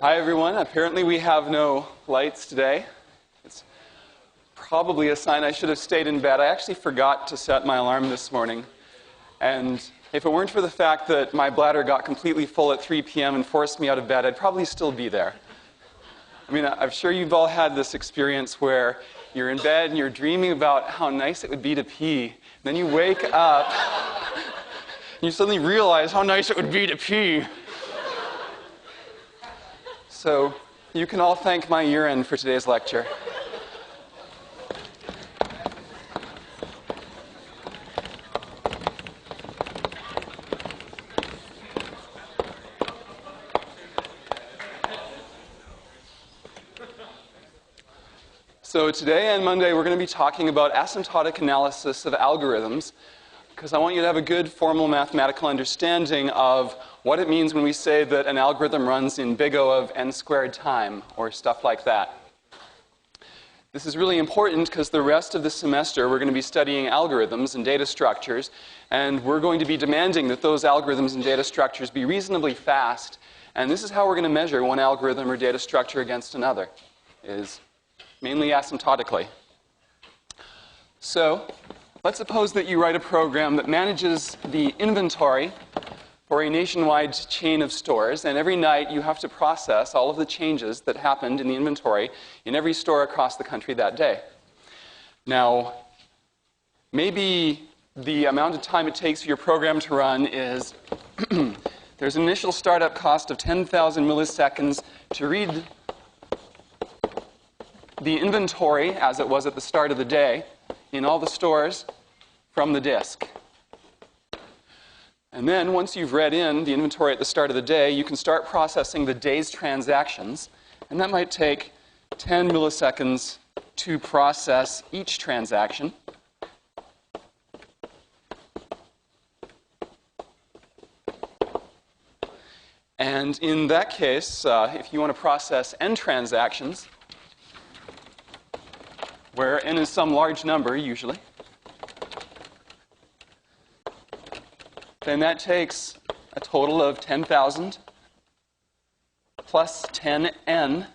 Hi everyone. Apparently we have no lights today. It's probably a sign I should have stayed in bed. I actually forgot to set my alarm this morning. And if it weren't for the fact that my bladder got completely full at 3 p.m. and forced me out of bed, I'd probably still be there. I mean, I'm sure you've all had this experience where you're in bed and you're dreaming about how nice it would be to pee. Then you wake up and you suddenly realize how nice it would be to pee. So you can all thank my urine for today's lecture. So today and Monday we're going to be talking about asymptotic analysis of algorithms, because I want you to have a good formal mathematical understanding of what it means when we say that an algorithm runs in big O of n squared time, or stuff like that. This is really important because the rest of the semester we're going to be studying algorithms and data structures, and we're going to be demanding that those algorithms and data structures be reasonably fast, and this is how we're going to measure one algorithm or data structure against another, is mainly asymptotically. So let's suppose that you write a program that manages the inventory for a nationwide chain of stores, and every night you have to process all of the changes that happened in the inventory in every store across the country that day. Now, maybe the amount of time it takes for your program to run is there's an initial startup cost of 10,000 milliseconds to read the inventory as it was at the start of the day in all the stores from the disk. And then once you've read in the inventory at the start of the day, you can start processing the day's transactions, and that might take 10 milliseconds to process each transaction. And in that case, if you want to process n transactions, where n is some large number usually, then that takes a total of 10,000 plus 10n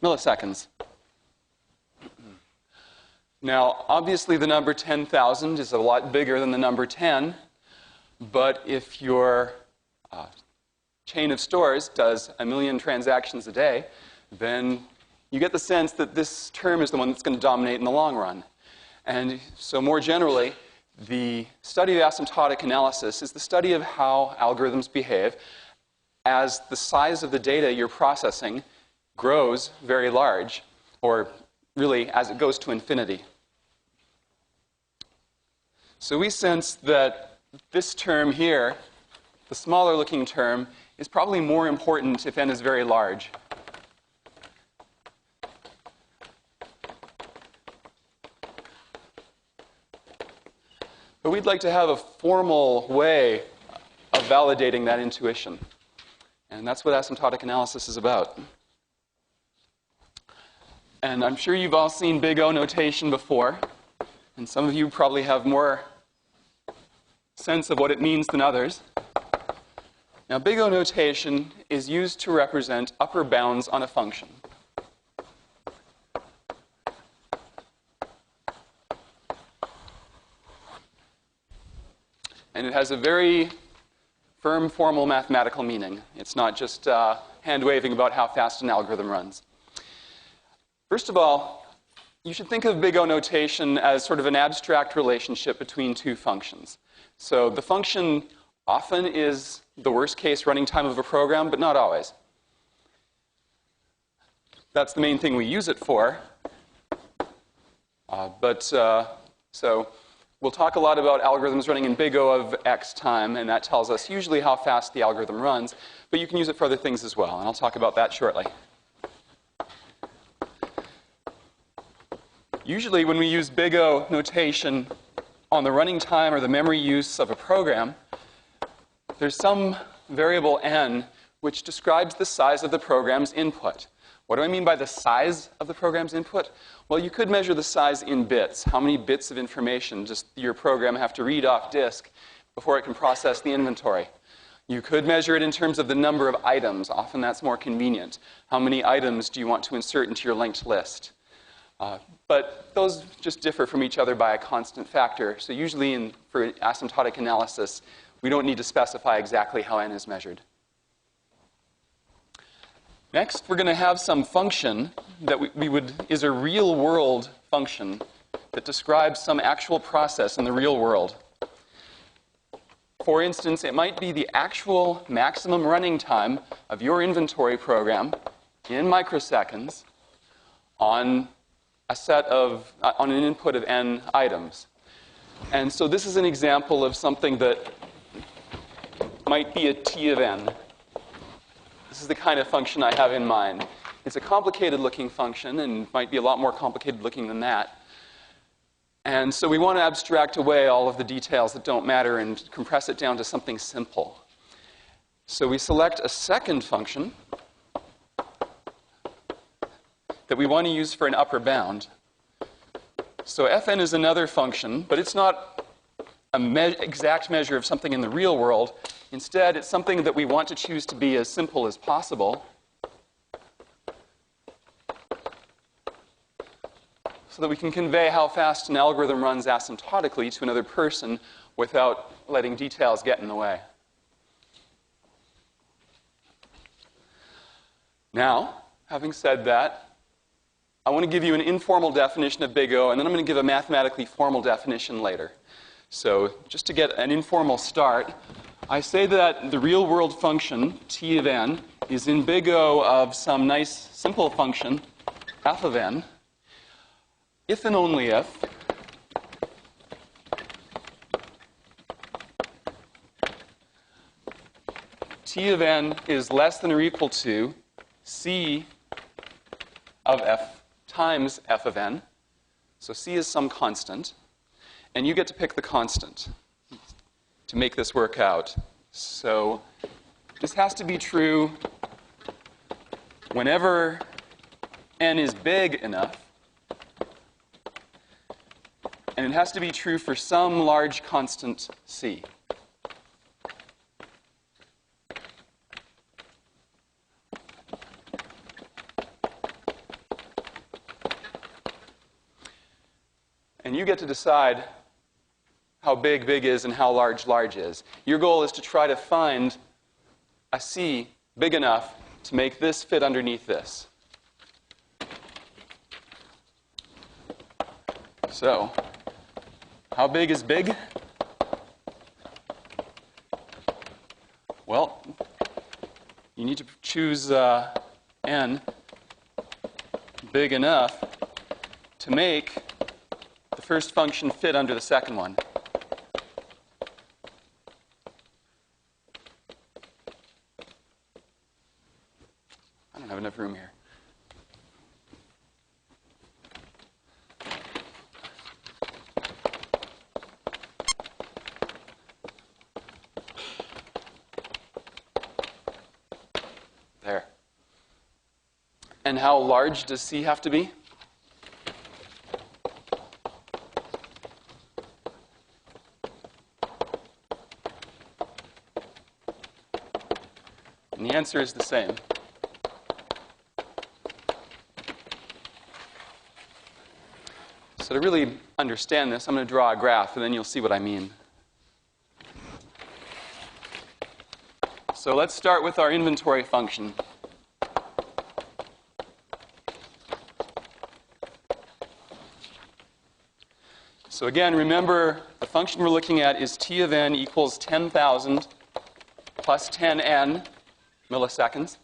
milliseconds. Now, obviously the number 10,000 is a lot bigger than the number 10, but if your chain of stores does 1 million transactions a day, then you get the sense that this term is the one that's going to dominate in the long run. And so more generally, the study of asymptotic analysis is the study of how algorithms behave as the size of the data you're processing grows very large, or really as it goes to infinity. So we sense that this term here, the smaller looking term, is probably more important if n is very large. But we'd like to have a formal way of validating that intuition. And that's what asymptotic analysis is about. And I'm sure you've all seen big O notation before. And some of you probably have more sense of what it means than others. Now, big O notation is used to represent upper bounds on a function. And it has a very firm, formal mathematical meaning. It's not just hand-waving about how fast an algorithm runs. First of all, you should think of big O notation as sort of an abstract relationship between two functions. So the function often is the worst-case running time of a program, but not always. That's the main thing we use it for. So we'll talk a lot about algorithms running in big O of x time, and that tells us usually how fast the algorithm runs, but you can use it for other things as well, and I'll talk about that shortly. Usually when we use big O notation on the running time or the memory use of a program, there's some variable n which describes the size of the program's input. What do I mean by the size of the program's input? Well, you could measure the size in bits. How many bits of information does your program have to read off disk before it can process the inventory? You could measure it in terms of the number of items. Often that's more convenient. How many items do you want to insert into your linked list? But those just differ from each other by a constant factor. So usually for asymptotic analysis, we don't need to specify exactly how n is measured. Next, we're going to have some function that is a real-world function that describes some actual process in the real world. For instance, it might be the actual maximum running time of your inventory program in microseconds on an input of n items. And so this is an example of something that might be a t of n. This is the kind of function I have in mind. It's a complicated looking function and might be a lot more complicated looking than that. And so we want to abstract away all of the details that don't matter and compress it down to something simple. So we select a second function that we want to use for an upper bound. So fn is another function, but it's not an exact measure of something in the real world. Instead, it's something that we want to choose to be as simple as possible, so that we can convey how fast an algorithm runs asymptotically to another person without letting details get in the way. Now, having said that, I want to give you an informal definition of big O, and then I'm going to give a mathematically formal definition later. So just to get an informal start, I say that the real-world function, t of n, is in big O of some nice simple function, f of n, if and only if t of n is less than or equal to c of f times f of n. So c is some constant. And you get to pick the constant to make this work out. So this has to be true whenever n is big enough. And it has to be true for some large constant c. And you get to decide how big is and how large is. Your goal is to try to find a c big enough to make this fit underneath this. So, how big is big? Well, you need to choose n big enough to make the first function fit under the second one. I don't have enough room here. There. And how large does C have to be? And the answer is the same. So to really understand this, I'm going to draw a graph, and then you'll see what I mean. So let's start with our inventory function. So again, remember, the function we're looking at is t of n equals 10,000 plus 10n milliseconds.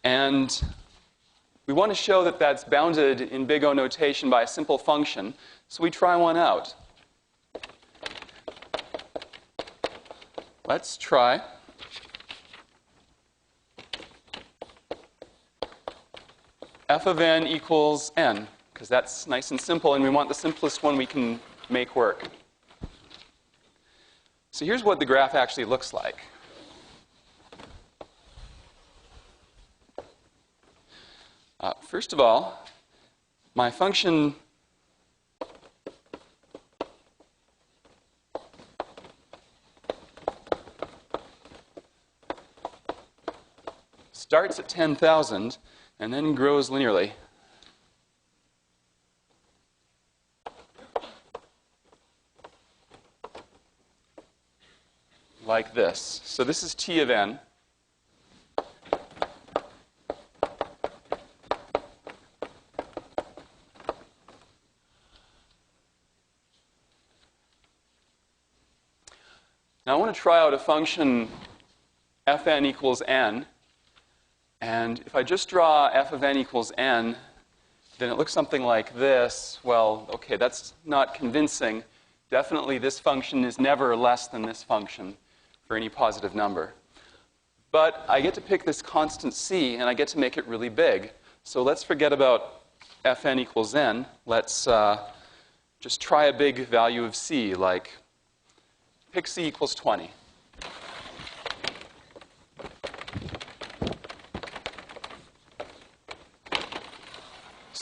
And we want to show that that's bounded in big O notation by a simple function. So we try one out. Let's try f of n equals n, because that's nice and simple, and we want the simplest one we can make work. So here's what the graph actually looks like. First of all, my function starts at 10,000 and then grows linearly. Like this. So this is T of n. Now I want to try out a function fn equals n. And if I just draw f of n equals n, then it looks something like this. Well, okay, that's not convincing. Definitely this function is never less than this function for any positive number. But I get to pick this constant c, and I get to make it really big. So let's forget about fn equals n. Let's just try a big value of c, like pick c equals 20.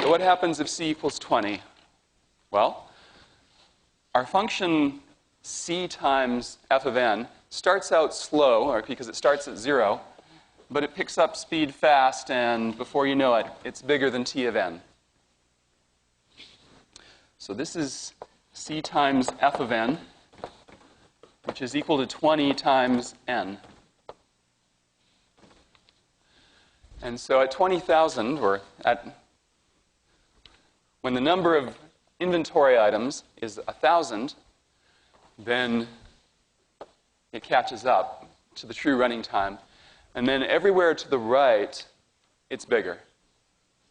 So what happens if c equals 20? Well, our function c times f of n starts out slow, because it starts at 0, but it picks up speed fast, and before you know it, it's bigger than t of n. So this is c times f of n, which is equal to 20 times n. And so at 20,000, or when the number of inventory items is 1,000, then it catches up to the true running time. And then everywhere to the right, it's bigger.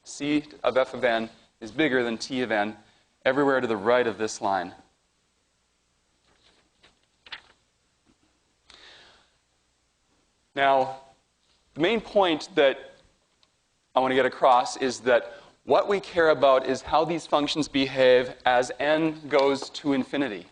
C of f of n is bigger than t of n everywhere to the right of this line. Now, the main point that I want to get across is that what we care about is how these functions behave as n goes to infinity.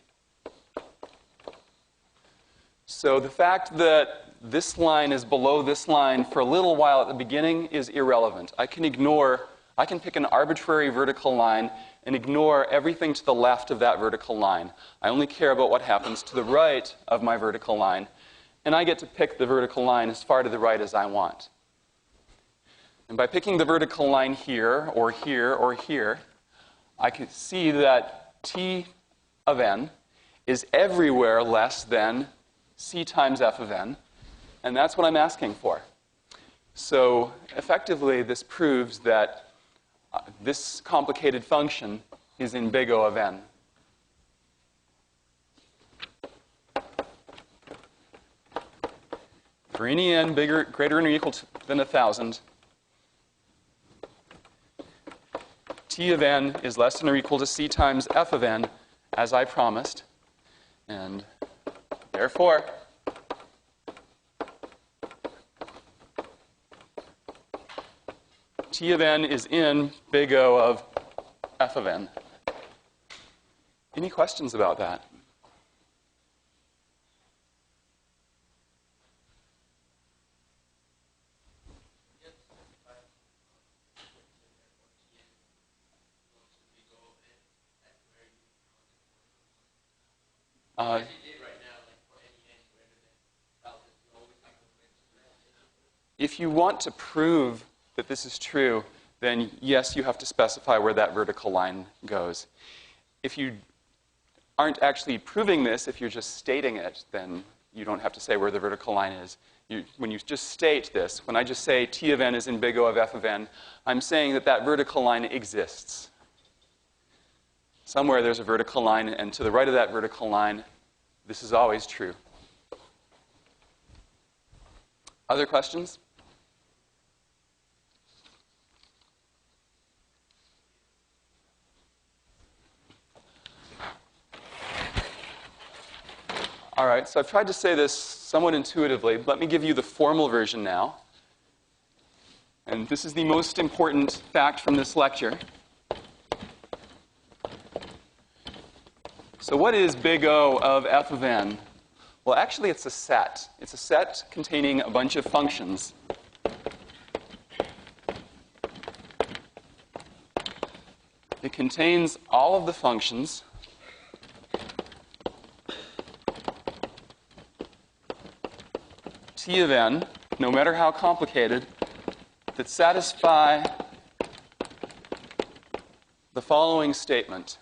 So the fact that this line is below this line for a little while at the beginning is irrelevant. I can pick an arbitrary vertical line and ignore everything to the left of that vertical line. I only care about what happens to the right of my vertical line. And I get to pick the vertical line as far to the right as I want. And by picking the vertical line here, or here, or here, I can see that t of n is everywhere less than c times f of n. And that's what I'm asking for. So effectively, this proves that this complicated function is in big O of n. For any n greater than or equal than 1,000, t of n is less than or equal to c times f of n, as I promised. And therefore, t of n is in big O of f of n. Any questions about that? If you want to prove that this is true, then yes, you have to specify where that vertical line goes. If you aren't actually proving this, if you're just stating it, then you don't have to say where the vertical line is. When you just state this, when I just say t of n is in big O of f of n, I'm saying that that vertical line exists. Somewhere there's a vertical line, and to the right of that vertical line, this is always true. Other questions? All right, so I've tried to say this somewhat intuitively. Let me give you the formal version now. And this is the most important fact from this lecture. So what is big O of f of n? Well, actually, it's a set. It's a set containing a bunch of functions. It contains all of the functions t of n, no matter how complicated, that satisfy the following statement.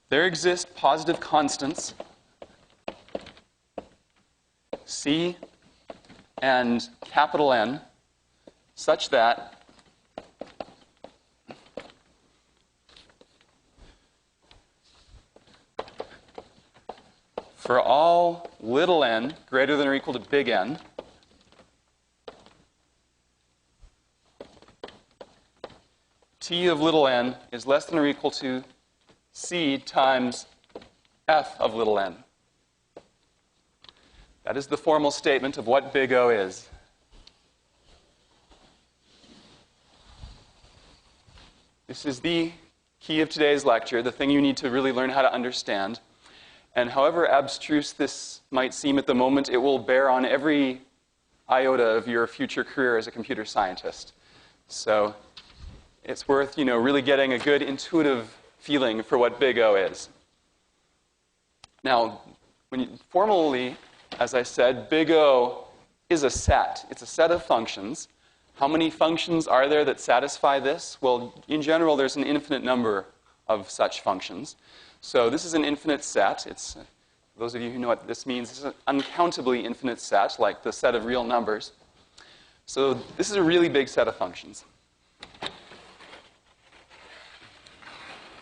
There exist positive constants, C and capital N, such that for all little n greater than or equal to big N, T of little n is less than or equal to C times F of little n. That is the formal statement of what big O is. This is the key of today's lecture, the thing you need to really learn how to understand. And however abstruse this might seem at the moment, it will bear on every iota of your future career as a computer scientist. So it's worth, really getting a good intuitive feeling for what big O is. Now, formally, as I said, big O is a set. It's a set of functions. How many functions are there that satisfy this? Well, in general, there's an infinite number of such functions. So this is an infinite set. It's, those of you who know what this means, it's an uncountably infinite set, like the set of real numbers. So this is a really big set of functions.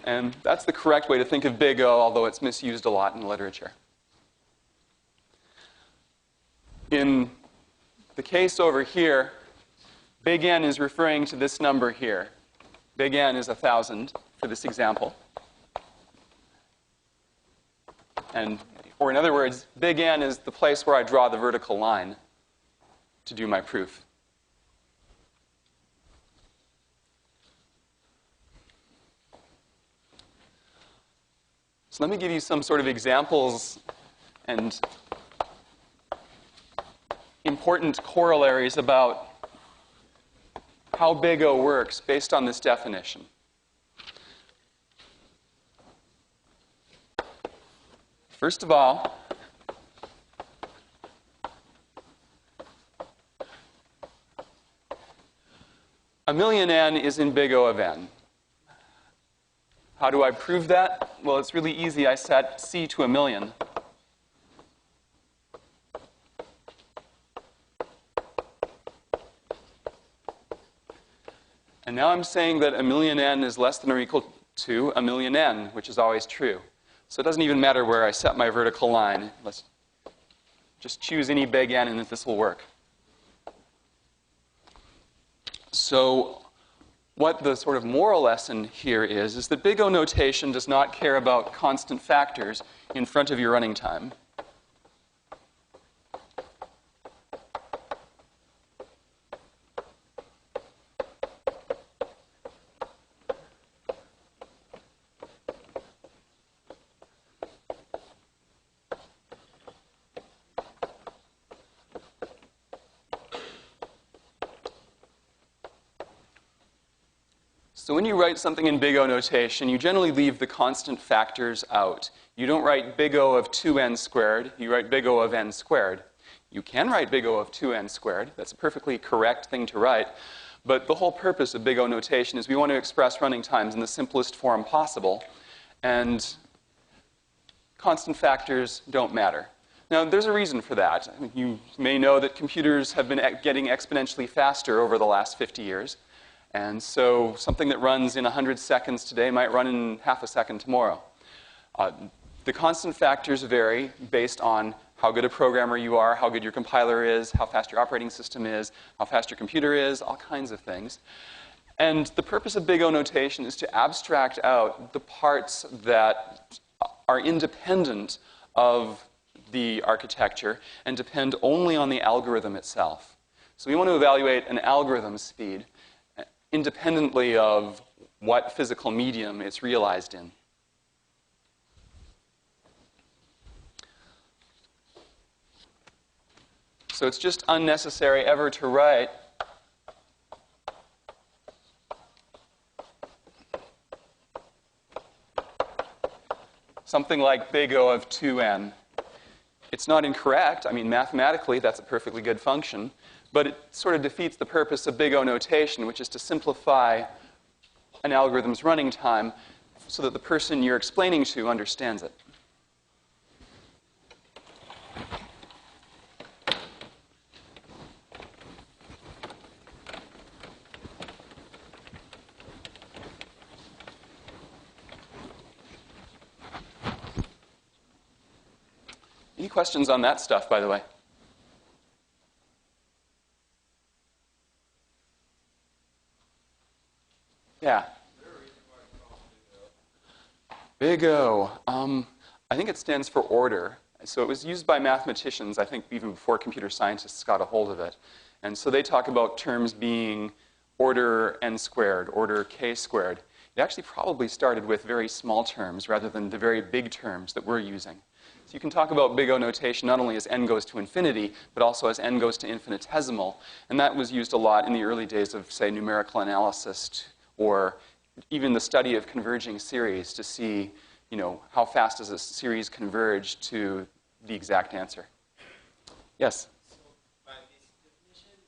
And that's the correct way to think of big O, although it's misused a lot in the literature. In the case over here, big N is referring to this number here. Big N is 1,000 for this example. Or in other words, big N is the place where I draw the vertical line to do my proof. So let me give you some sort of examples and important corollaries about how big O works based on this definition. First of all, a million n is in big O of n. How do I prove that? Well, it's really easy. I set C to a million. And now I'm saying that a million n is less than or equal to a million n, which is always true. So it doesn't even matter where I set my vertical line. Let's just choose any big N and this will work. So what the sort of moral lesson here is that big O notation does not care about constant factors in front of your running time. So when you write something in big O notation, you generally leave the constant factors out. You don't write big O of 2n squared. You write big O of n squared. You can write big O of 2n squared. That's a perfectly correct thing to write. But the whole purpose of big O notation is we want to express running times in the simplest form possible. And constant factors don't matter. Now, there's a reason for that. You may know that computers have been getting exponentially faster over the last 50 years. And so something that runs in 100 seconds today might run in half a second tomorrow. The constant factors vary based on how good a programmer you are, how good your compiler is, how fast your operating system is, how fast your computer is, all kinds of things. And the purpose of big O notation is to abstract out the parts that are independent of the architecture and depend only on the algorithm itself. So we want to evaluate an algorithm's speed independently of what physical medium it's realized in. So it's just unnecessary ever to write something like big O of 2n. It's not incorrect. I mean, mathematically, that's a perfectly good function. But it sort of defeats the purpose of big O notation, which is to simplify an algorithm's running time so that the person you're explaining to understands it. Any questions on that stuff, by the way? Yeah. Big O. I think it stands for order. So it was used by mathematicians, I think, even before computer scientists got a hold of it. And so they talk about terms being order n squared, order k squared. It actually probably started with very small terms rather than the very big terms that we're using. So you can talk about big O notation not only as n goes to infinity, but also as n goes to infinitesimal. And that was used a lot in the early days of, say, numerical analysis or even the study of converging series to see, how fast does a series converge to the exact answer. Yes? So by this definition,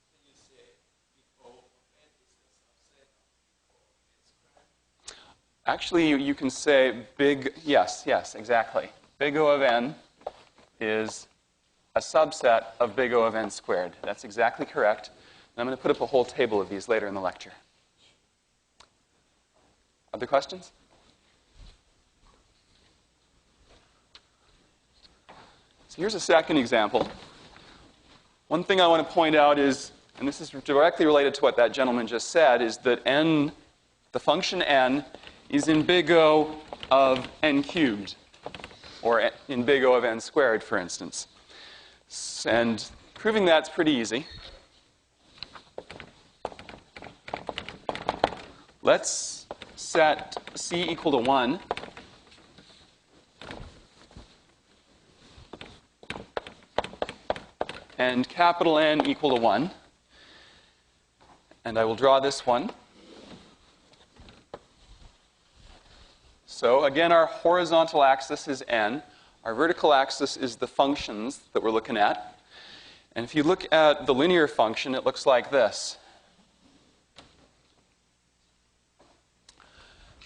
can you say big O of n is a subset of big O of n squared? Actually, you can say yes, exactly. Big O of n is a subset of big O of n squared. That's exactly correct. And I'm going to put up a whole table of these later in the lecture. Other questions? So here's a second example. One thing I want to point out is, and this is directly related to what that gentleman just said, is that n, the function n, is in big O of n cubed, or in big O of n squared, for instance. And proving that's pretty easy. Let's set c equal to 1. And capital N equal to 1. And I will draw this one. So again, our horizontal axis is n. Our vertical axis is the functions that we're looking at. And if you look at the linear function, it looks like this.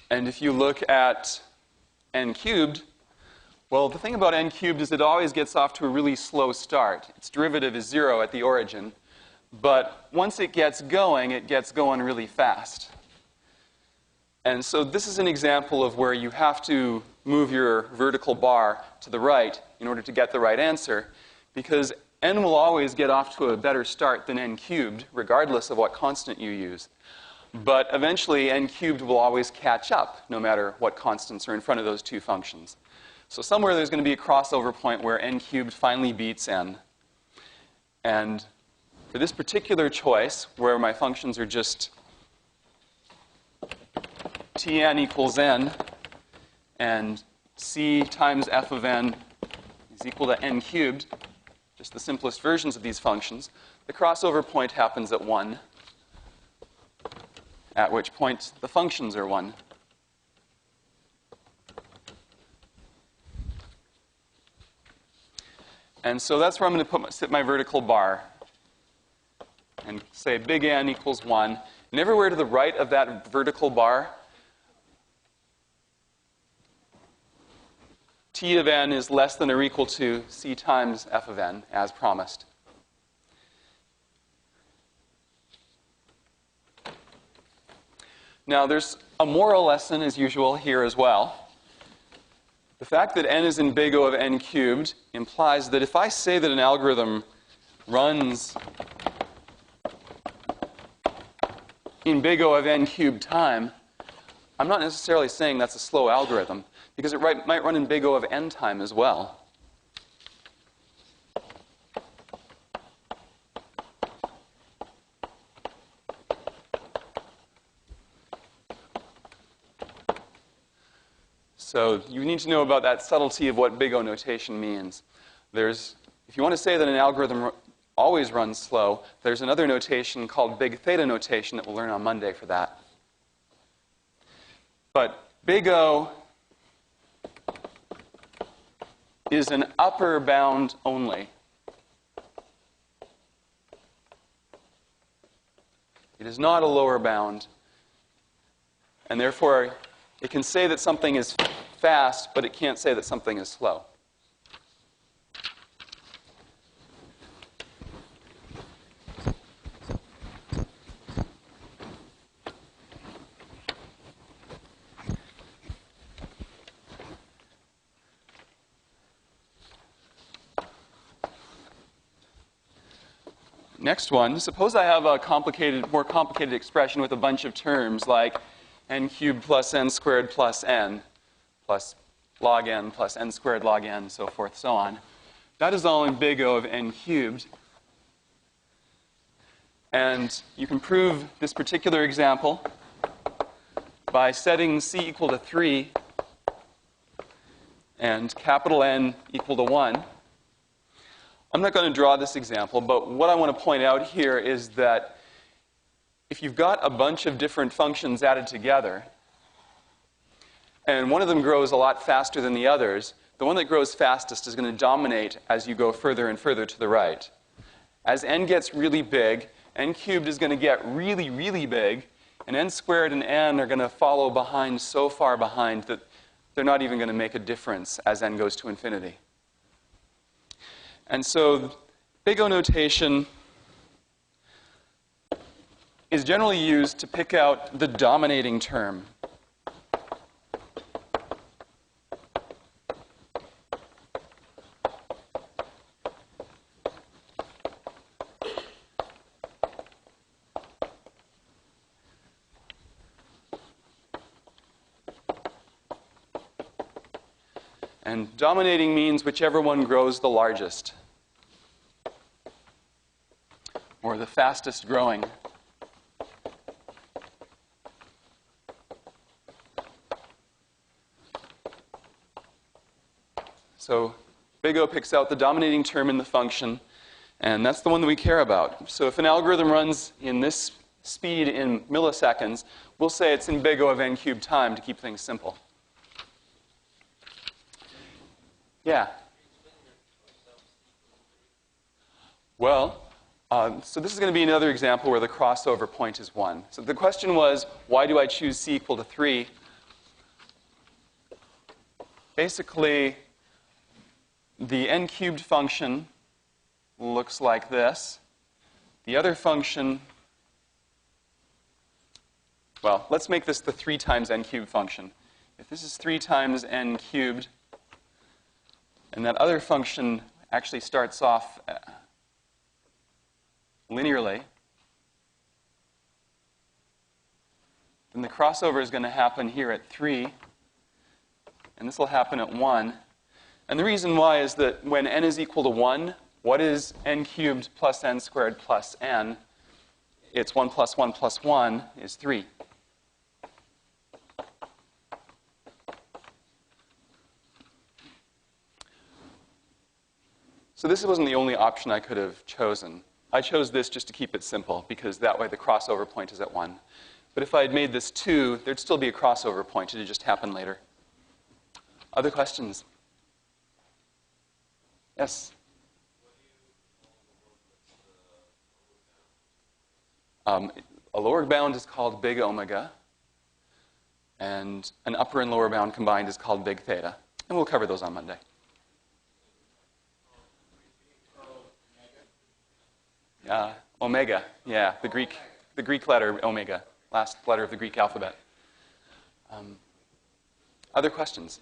And if you look at n cubed, well, the thing about n cubed is it always gets off to a really slow start. Its derivative is 0 at the origin. But once it gets going really fast. And so this is an example of where you have to move your vertical bar to the right in order to get the right answer, because n will always get off to a better start than n cubed, regardless of what constant you use. But eventually, n cubed will always catch up, no matter what constants are in front of those two functions. So somewhere there's going to be a crossover point where n cubed finally beats n. And for this particular choice, where my functions are just Tn equals n, and c times f of n is equal to n cubed, just the simplest versions of these functions, the crossover point happens at 1, at which point the functions are 1. And so that's where I'm going to sit my vertical bar and say big N equals 1. And everywhere to the right of that vertical bar, T of n is less than or equal to c times f of n, as promised. Now, there's a moral lesson, as usual, here as well. The fact that n is in big O of n cubed implies that if I say that an algorithm runs in big O of n cubed time, I'm not necessarily saying that's a slow algorithm, because it might run in big O of n time as well. So you need to know about that subtlety of what big O notation means. If you want to say that an algorithm always runs slow, there's another notation called big theta notation that we'll learn on Monday for that. But big O is an upper bound only. It is not a lower bound. And therefore, it can say that something is fast, but it can't say that something is slow. Next one, suppose I have a more complicated expression with a bunch of terms like n cubed plus n squared plus n plus log n plus n squared log n, so forth, so on. That is all in big O of n cubed. And you can prove this particular example by setting c equal to 3 and capital N equal to 1. I'm not going to draw this example, but what I want to point out here is that if you've got a bunch of different functions added together, and one of them grows a lot faster than the others, the one that grows fastest is going to dominate as you go further and further to the right. As n gets really big, n cubed is going to get really, really big, and n squared and n are going to follow behind so far behind that they're not even going to make a difference as n goes to infinity. And so big O notation is generally used to pick out the dominating term. And dominating means whichever one grows the largest, or the fastest growing. So big O picks out the dominating term in the function, and that's the one that we care about. So if an algorithm runs in this speed in milliseconds, we'll say it's in big O of n cubed time to keep things simple. Yeah? Well, so this is going to be another example where the crossover point is 1. So the question was, why do I choose c equal to 3? Basically, the n cubed function looks like this. The other function, well, let's make this the 3 times n cubed function. If this is 3 times n cubed, and that other function actually starts off linearly, then the crossover is going to happen here at 3, and this will happen at 1. And the reason why is that when n is equal to 1, what is n cubed plus n squared plus n? It's 1 plus 1 plus 1 is 3. So this wasn't the only option I could have chosen. I chose this just to keep it simple, because that way the crossover point is at 1. But if I had made this 2, there'd still be a crossover point. It would just happen later. Other questions? Yes? A lower bound is called big omega, and an upper and lower bound combined is called big theta. And we'll cover those on Monday. Omega, yeah, the Greek letter omega, last letter of the Greek alphabet. Other questions?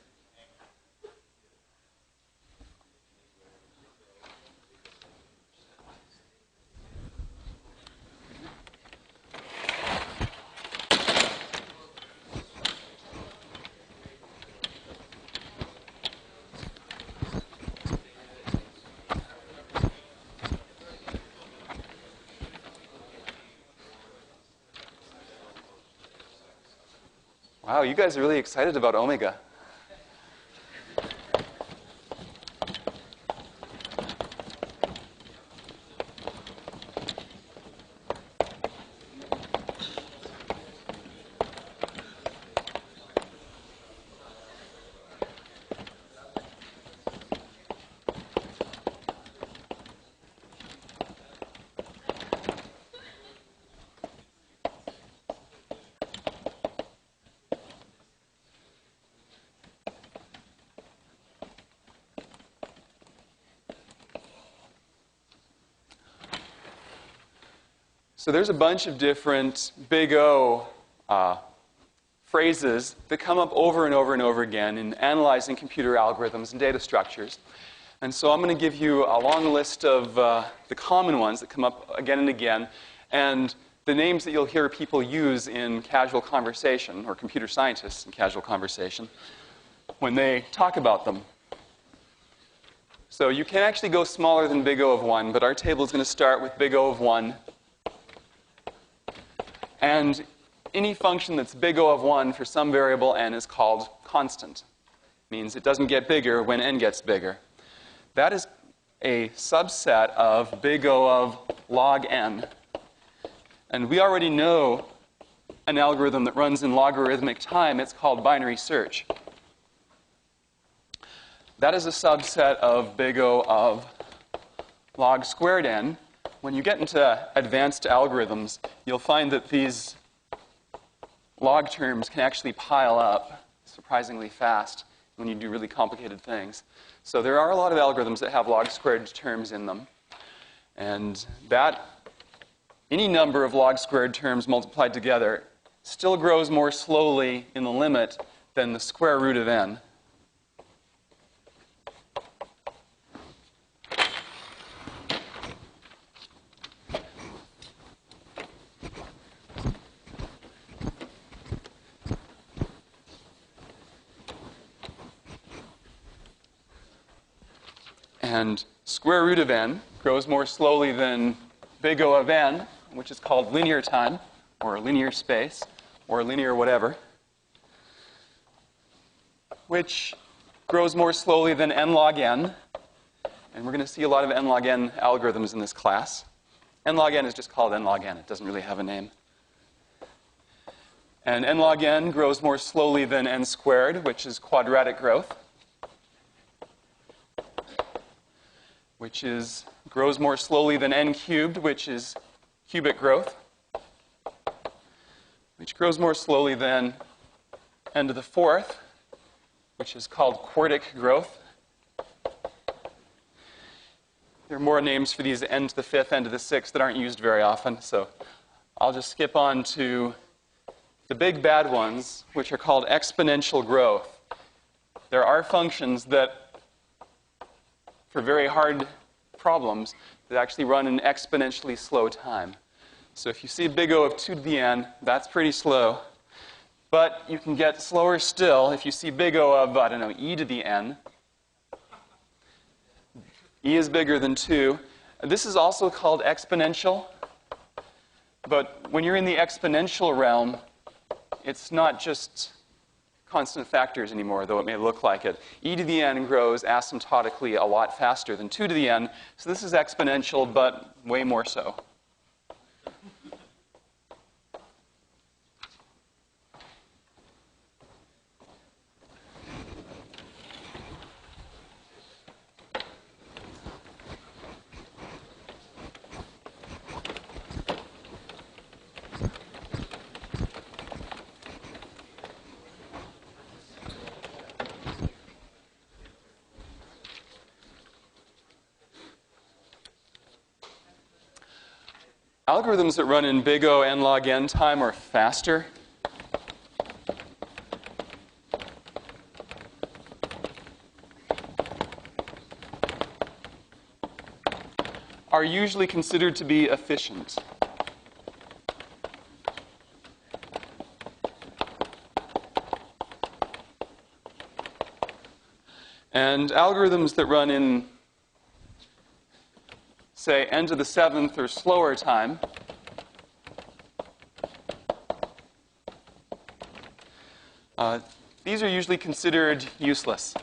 Wow, you guys are really excited about omega. So there's a bunch of different big O phrases that come up over and over and over again in analyzing computer algorithms and data structures. And so I'm going to give you a long list of the common ones that come up again and again, and the names that you'll hear people use in casual conversation, or computer scientists in casual conversation, when they talk about them. So you can actually go smaller than big O of 1, but our table is going to start with big O of 1. And any function that's big O of 1 for some variable n is called constant. Means it doesn't get bigger when n gets bigger. That is a subset of big O of log n. And we already know an algorithm that runs in logarithmic time. It's called binary search. That is a subset of big O of log squared n. When you get into advanced algorithms, you'll find that these log terms can actually pile up surprisingly fast when you do really complicated things. So there are a lot of algorithms that have log squared terms in them. And that, any number of log squared terms multiplied together still grows more slowly in the limit than the square root of n. And square root of n grows more slowly than big O of n, which is called linear time, or linear space, or linear whatever, which grows more slowly than n log n. And we're going to see a lot of n log n algorithms in this class. N log n is just called n log n. It doesn't really have a name. And n log n grows more slowly than n squared, which is quadratic growth, which grows more slowly than n cubed, which is cubic growth, which grows more slowly than n to the fourth, which is called quartic growth. There are more names for these n to the fifth, n to the sixth that aren't used very often, so I'll just skip on to the big bad ones, which are called exponential growth. There are functions that, for very hard problems, that actually run in exponentially slow time. So if you see big O of 2 to the n, that's pretty slow. But you can get slower still if you see big O of, I don't know, e to the n. E is bigger than 2. This is also called exponential. But when you're in the exponential realm, it's not just constant factors anymore, though it may look like it. E to the n grows asymptotically a lot faster than 2 to the n. So this is exponential, but way more so. Algorithms that run in big O n log n time or faster are usually considered to be efficient. And algorithms that run in, say, n to the seventh or slower time these are usually considered useless.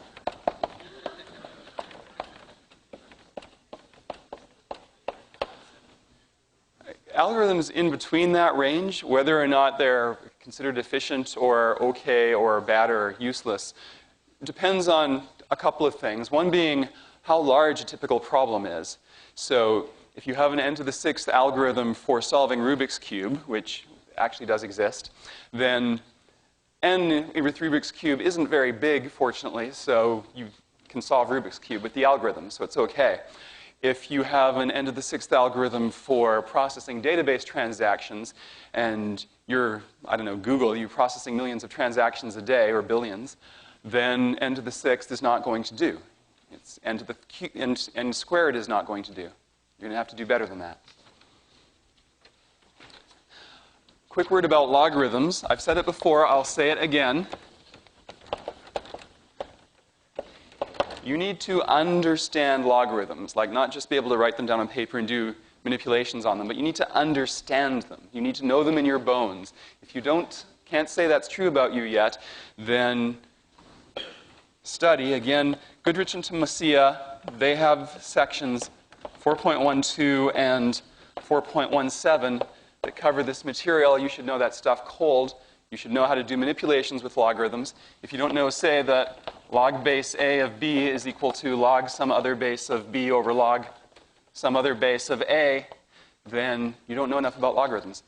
Algorithms in between that range, whether or not they're considered efficient or okay or bad or useless, depends on a couple of things. One being how large a typical problem is. So if you have an n to the sixth algorithm for solving Rubik's Cube, which actually does exist, then n with Rubik's Cube isn't very big, fortunately, so you can solve Rubik's Cube with the algorithm, so it's okay. if you have an n to the sixth algorithm for processing database transactions and you're, I don't know, Google, you're processing millions of transactions a day or billions, then n to the sixth is not going to do. It's n squared is not going to do. You're going to have to do better than that. Quick word about logarithms. I've said it before, I'll say it again. You need to understand logarithms, like not just be able to write them down on paper and do manipulations on them, but you need to understand them. You need to know them in your bones. If you can't say that's true about you yet, then study. Again, Goodrich and Tomasia, they have sections 4.12 and 4.17 that cover this material. You should know that stuff cold. You should know how to do manipulations with logarithms. If you don't know, say that log base a of b is equal to log some other base of b over log some other base of a, then you don't know enough about logarithms.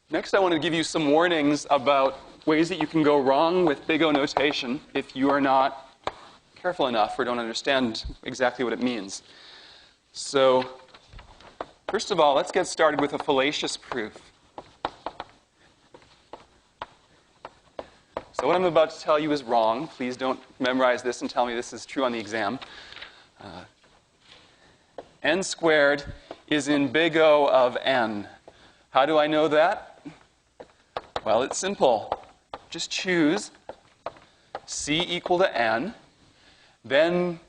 Next, I want to give you some warnings about ways that you can go wrong with big O notation if you are not careful enough or don't understand exactly what it means. So, first of all, let's get started with a fallacious proof. So what I'm about to tell you is wrong. Please don't memorize this and tell me this is true on the exam. N squared is in big O of n. How do I know that? Well, it's simple. Just choose c equal to n. Then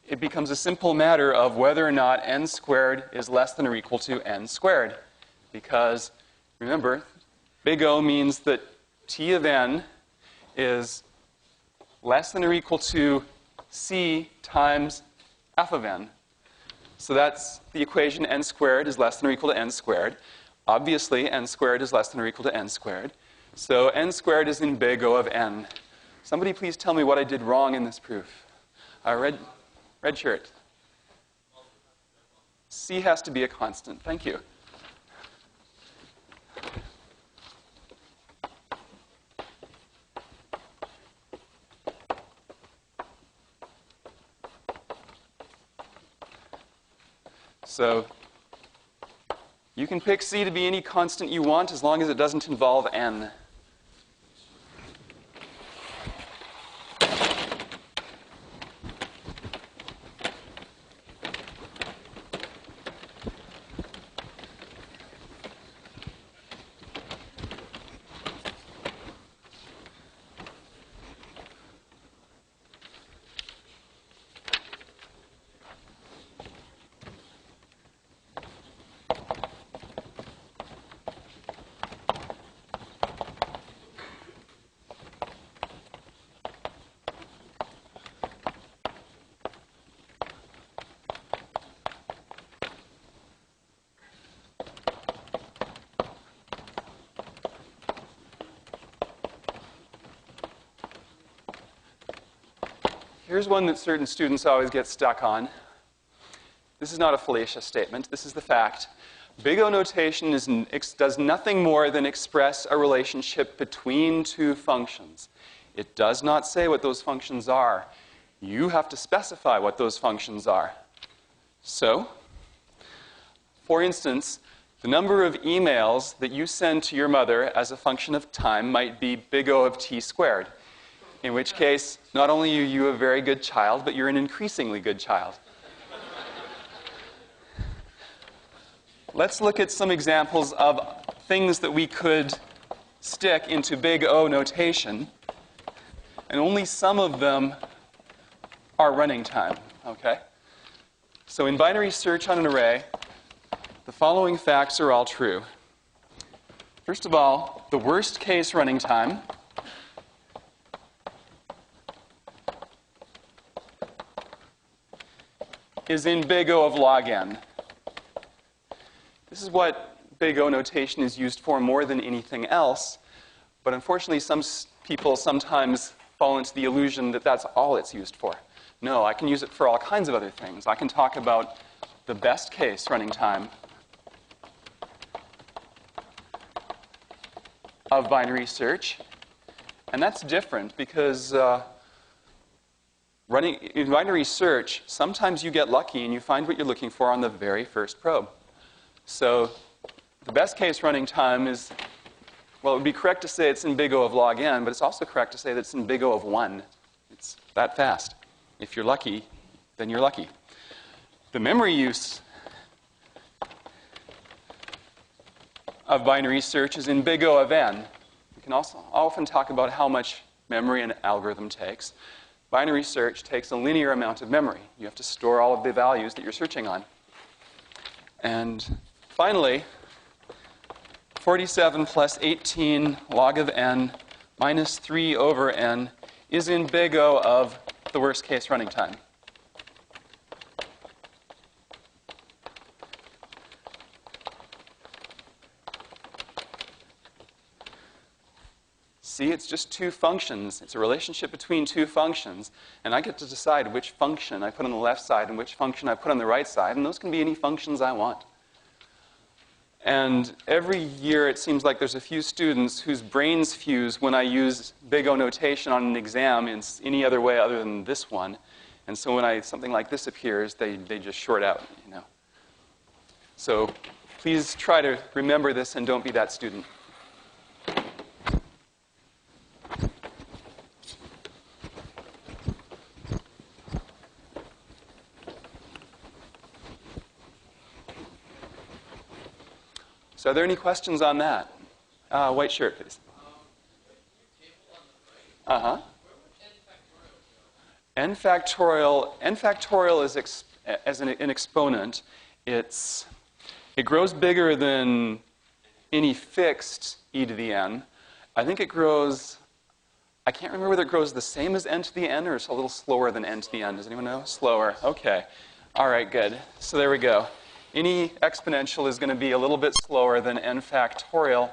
it becomes a simple matter of whether or not n squared is less than or equal to n squared. Because, remember, big O means that t of n is less than or equal to c times f of n. So that's the equation n squared is less than or equal to n squared. Obviously, n squared is less than or equal to n squared. So n squared is in big O of n. Somebody please tell me what I did wrong in this proof. Red shirt. C has to be a constant. Thank you. So you can pick C to be any constant you want as long as it doesn't involve n. Here's one that certain students always get stuck on. This is not a fallacious statement. This is the fact. Big O notation does nothing more than express a relationship between two functions. It does not say what those functions are. You have to specify what those functions are. So, for instance, the number of emails that you send to your mother as a function of time might be big O of t squared. In which case, not only are you a very good child, but you're an increasingly good child. Let's look at some examples of things that we could stick into big O notation. And only some of them are running time, okay? So in binary search on an array, the following facts are all true. First of all, the worst case running time is in big O of log n. This is what big O notation is used for more than anything else, but unfortunately some people sometimes fall into the illusion that that's all it's used for. No, I can use it for all kinds of other things. I can talk about the best case running time of binary search. And that's different because in binary search, sometimes you get lucky and you find what you're looking for on the very first probe. So the best case running time is, well, it would be correct to say it's in big O of log n, but it's also correct to say that it's in big O of 1. It's that fast. If you're lucky, then you're lucky. The memory use of binary search is in big O of n. We can also often talk about how much memory an algorithm takes. Binary search takes a linear amount of memory. You have to store all of the values that you're searching on. And finally, 47 plus 18 log of n minus 3 over n is in big O of the worst case running time. See, it's just two functions. It's a relationship between two functions. And I get to decide which function I put on the left side and which function I put on the right side. And those can be any functions I want. And every year it seems like there's a few students whose brains fuse when I use big O notation on an exam in any other way other than this one. And so when something like this appears, they just short out, you know. So please try to remember this and don't be that student. So are there any questions on that? White shirt, please. Uh-huh. N factorial is as an exponent. It grows bigger than any fixed e to the n. I think it grows, I can't remember whether it grows the same as n to the n or it's a little slower than n to the n. Does anyone know? Slower. Okay. All right, good. So there we go. Any exponential is going to be a little bit slower than n factorial,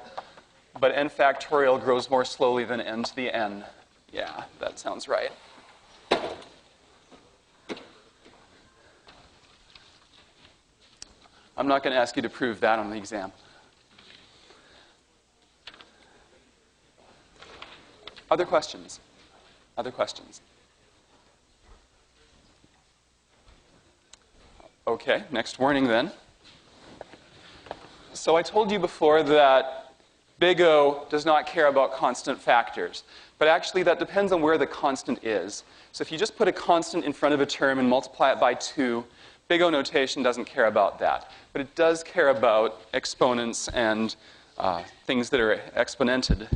but n factorial grows more slowly than n to the n. Yeah, that sounds right. I'm not going to ask you to prove that on the exam. Other questions? Other questions? Okay, next warning then. So I told you before that big O does not care about constant factors. But actually that depends on where the constant is. So if you just put a constant in front of a term and multiply it by 2, big O notation doesn't care about that. But it does care about exponents and things that are exponented.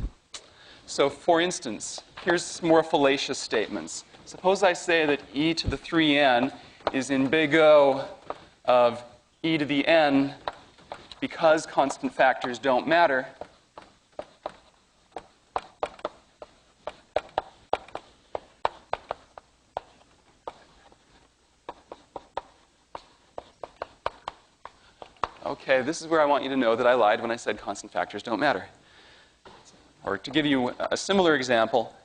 So for instance, here's more fallacious statements. Suppose I say that e to the 3n is in big O of e to the n because constant factors don't matter. Okay, this is where I want you to know that I lied when I said constant factors don't matter. Or to give you a similar example,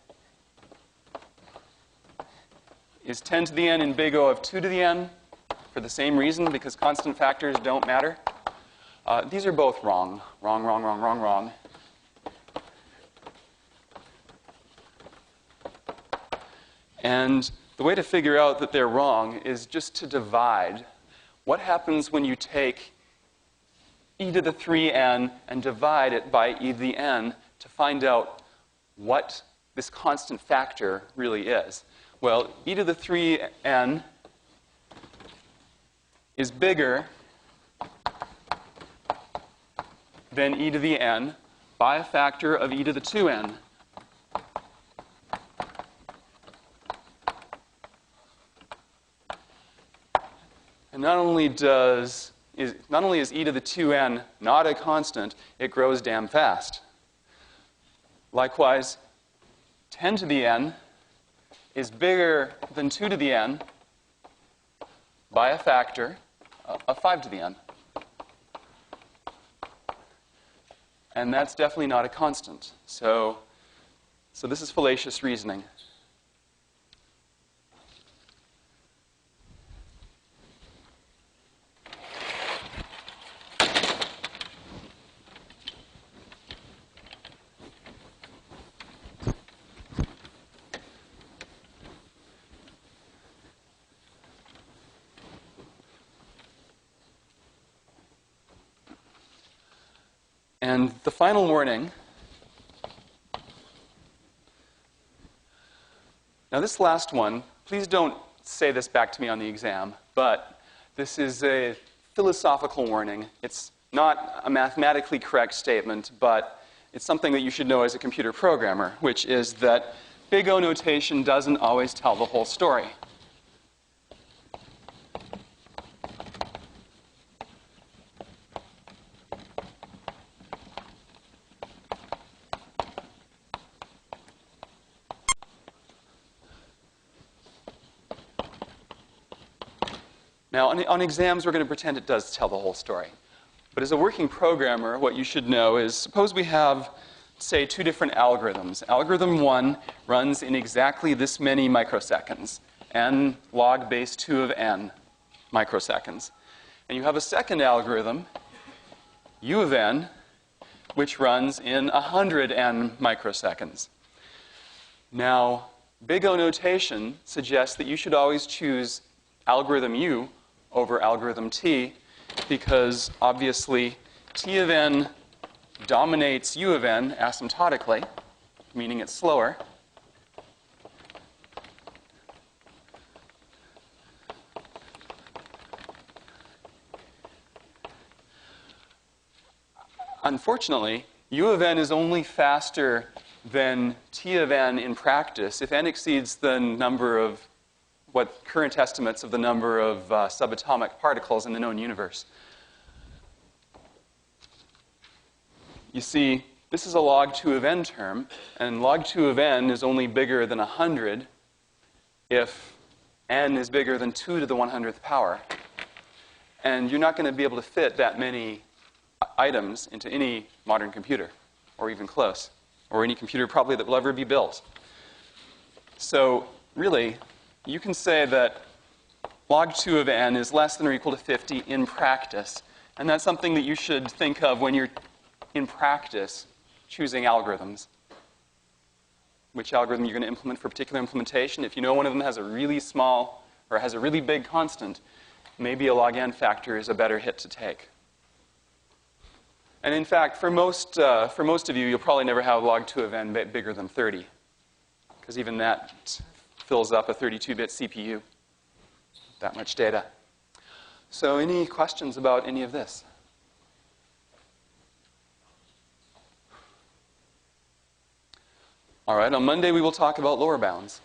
is 10 to the n in big O of 2 to the n for the same reason, because constant factors don't matter? These are both wrong. Wrong, wrong, wrong, wrong, wrong. And the way to figure out that they're wrong is just to divide. What happens when you take e to the 3n and divide it by e to the n to find out what this constant factor really is? Well, e to the 3n is bigger than e to the n by a factor of e to the 2n. And not only is e to the 2n not a constant, it grows damn fast. Likewise, 10 to the n is bigger than 2 to the n by a factor of 5 to the n. And that's definitely not a constant. So this is fallacious reasoning. And the final warning. Now this last one, please don't say this back to me on the exam, but this is a philosophical warning. It's not a mathematically correct statement, but it's something that you should know as a computer programmer, which is that big O notation doesn't always tell the whole story. Now, on exams, we're going to pretend it does tell the whole story. But as a working programmer, what you should know is, suppose we have, say, two different algorithms. Algorithm 1 runs in exactly this many microseconds, n log base 2 of n microseconds. And you have a second algorithm, u of n, which runs in 100 n microseconds. Now, big O notation suggests that you should always choose algorithm u over algorithm t, because obviously t of n dominates u of n asymptotically, meaning it's slower. Unfortunately, u of n is only faster than t of n in practice if n exceeds the number of what current estimates of the number of subatomic particles in the known universe. You see, this is a log 2 of n term, and log 2 of n is only bigger than 100 if n is bigger than 2 to the 100th power. And you're not going to be able to fit that many items into any modern computer, or even close, or any computer probably that will ever be built. So really, you can say that log 2 of n is less than or equal to 50 in practice. And that's something that you should think of when you're, in practice, choosing algorithms. Which algorithm you're going to implement for a particular implementation. If you know one of them has a really small or has a really big constant, maybe a log n factor is a better hit to take. And in fact, for most of you, you'll probably never have log 2 of n bigger than 30. Because even that fills up a 32-bit CPU. That much data. So any questions about any of this? All right, on Monday we will talk about lower bounds.